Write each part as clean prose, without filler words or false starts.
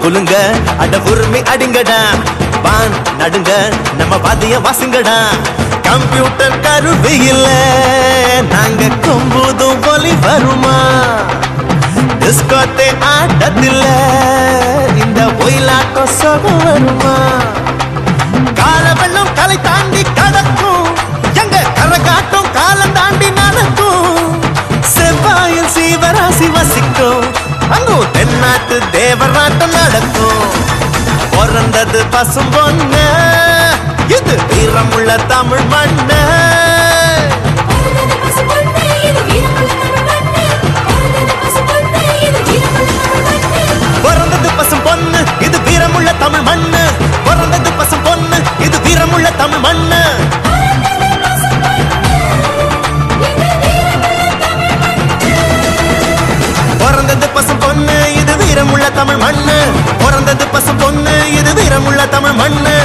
குலுங்க அட உரிமை அடிங்கடா பான் நடுங்க நம்ம பாதிய வாசுங்கடா கம்ப்யூட்டர் கருவியில நாங்க கொம்புதும் ஒலி வருமா டிஸ்கோத்தே ஆட்டத்தில் இந்த ஒயிலாட்டம் சொகம் வருமா கால வெள்ளம் கலை தாண்டி கடக்கும் எங்க கரகாட்டம் காலம் தாண்டி நடக்கும் செவ்வாயில் சீவராசி வசிக்கும் அங்கும் தென்னாட்டு தேவராட்டம் நடக்கும் பிறந்தது பசும் பொண்ணு இது வீரமுள்ள தமிழ் மண்ணு பிறந்தது பசும் பொண்ணு இது வீரமுள்ள தமிழ் மண்ணு பிறந்தது பசும் பொண்ணு இது வீரமுள்ள தமிழ் மண்ணு பிறந்தது பசும் பொண்ணு இது வீரமுள்ள தமிழ் மண்ணு பிறந்தது பசும் பொண்ணு இது வீரமுள்ள தமிழ் மண்ணு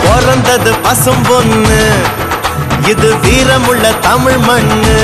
பிறந்தது பசும் பொண்ணு இது வீரமுள்ள தமிழ் மண்ணு